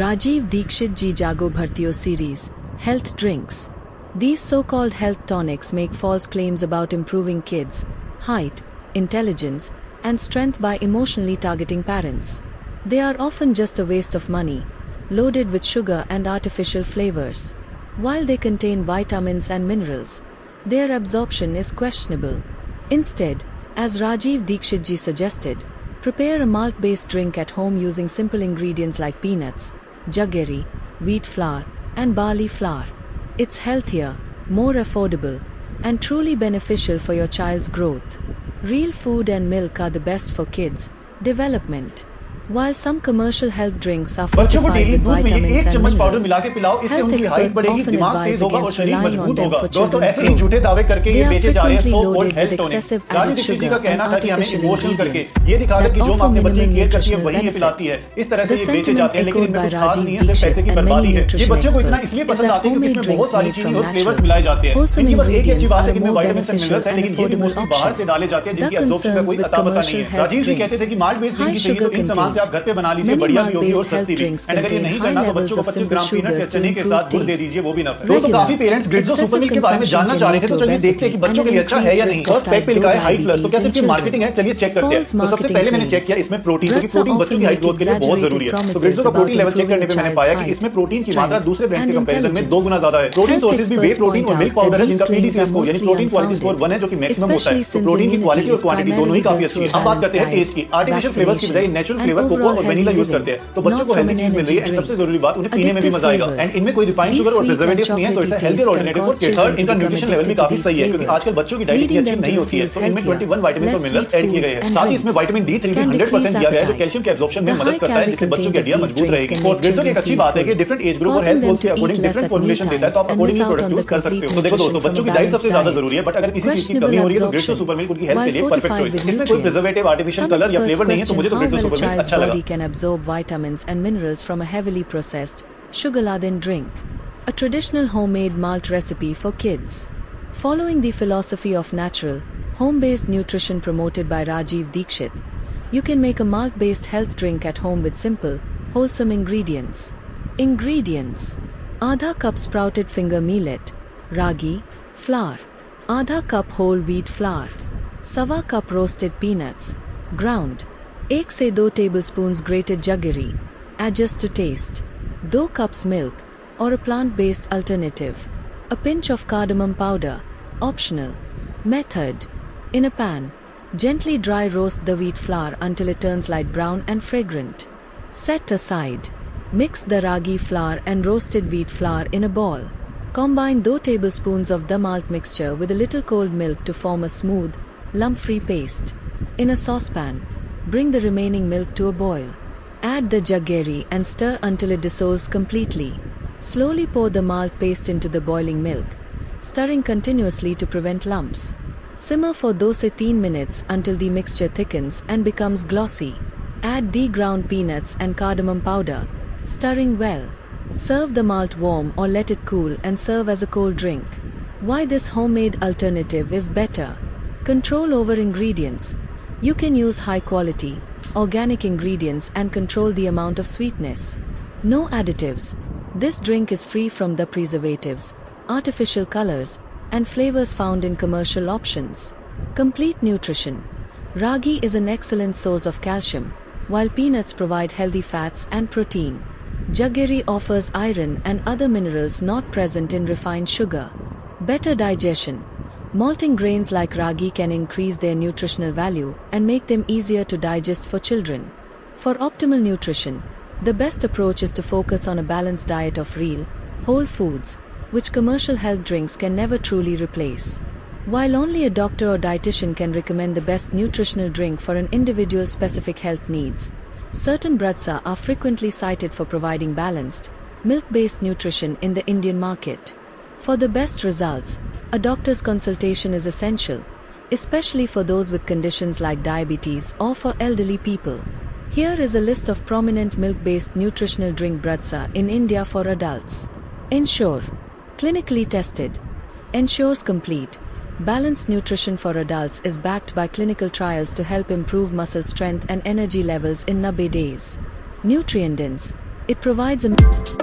Rajiv Dikshit Ji Jago Bhartiyo series, health drinks. These so-called health tonics make false claims about improving kids' height, intelligence, and strength by emotionally targeting parents. They are often just a waste of money, loaded with sugar and artificial flavors. While they contain vitamins and minerals, their absorption is questionable. Instead, as Rajiv Dikshit Ji suggested, prepare a malt-based drink at home using simple ingredients like peanuts, jaggery, wheat flour, and barley flour. It's healthier, more affordable, and truly beneficial for your child's growth. Real food and milk are the best for kids' development. While some commercial health drinks are fortified with vitamins and minerals, health experts often advise against relying on them for children's growth. They are frequently loaded with excessive added sugar and artificial ingredients that offer minimal nutritional benefits. The sentiment echoed by Rajiv Dikshit and many nutrition experts is that homemade drinks made from natural, wholesome ingredients are a more beneficial and affordable option. The concerns with commercial health drinks: high sugar content. Many malt-based health drinks contain high levels of simple sugars to improve taste. Regular, excessive consumption can lead to obesity and an increased risk of type 2 diabetes in children. False marketing claims. Breads are often make exaggerated promises about improving a child's height, strength, and intelligence. Health experts point out that these claims are mostly unfounded, especially since immunity is primarily built through a balanced diet, vaccination, and overall healthy living, not from an energy drink. Addictive flavors. These sweet and chocolatey tastes can cause children to become addicted to these flavors, leading them to refuse healthier, less sweet foods and drinks. Can decrease appetite. The high-calorie content of these drinks can make children feel full, causing them to eat less at mealtimes and miss out on the complete nutrition from a balanced diet. Questionable absorption. While fortified with nutrients, some experts question how well a child's body can absorb vitamins and minerals from a heavily processed, sugar-laden drink. A traditional homemade malt recipe for kids. Following the philosophy of natural, home-based nutrition promoted by Rajiv Dikshit, you can make a malt-based health drink at home with simple, wholesome ingredients. Ingredients: Adha cup sprouted finger millet, ragi, flour. Adha cup whole wheat flour. Sawa cup roasted peanuts, ground. 1 से 2 tablespoons grated jaggery, adjust to taste. 2 cups milk, or a plant-based alternative. A pinch of cardamom powder, optional. Method: in a pan, gently dry roast the wheat flour until it turns light brown and fragrant. Set aside. Mix the ragi flour and roasted wheat flour in a bowl. Combine 2 tablespoons of the malt mixture with a little cold milk to form a smooth, lump-free paste. In a saucepan, bring the remaining milk to a boil. Add the jaggery and stir until it dissolves completely. Slowly pour the malt paste into the boiling milk, stirring continuously to prevent lumps. Simmer for 2 से 3 minutes until the mixture thickens and becomes glossy. Add the ground peanuts and cardamom powder, stirring well. Serve the malt warm or let it cool and serve as a cold drink. Why this homemade alternative is better? Control over ingredients. You can use high-quality, organic ingredients and control the amount of sweetness. No additives. This drink is free from the preservatives, artificial colors, and flavors found in commercial options. Complete nutrition. Ragi is an excellent source of calcium, while peanuts provide healthy fats and protein. Jaggery offers iron and other minerals not present in refined sugar. Better digestion. Malting grains like ragi can increase their nutritional value and make them easier to digest for children. For optimal nutrition, the best approach is to focus on a balanced diet of real, whole foods, which commercial health drinks can never truly replace. While only a doctor or dietitian can recommend the best nutritional drink for an individual's specific health needs, certain beverages are frequently cited for providing balanced, milk-based nutrition in the Indian market. For the best results, a doctor's consultation is essential, especially for those with conditions like diabetes or for elderly people. Here is a list of prominent milk-based nutritional drink beverages in India for adults. Ensure. Clinically tested. Ensures complete, balanced nutrition for adults is backed by clinical trials to help improve muscle strength and energy levels in 90 days. Nutrient dense. It provides a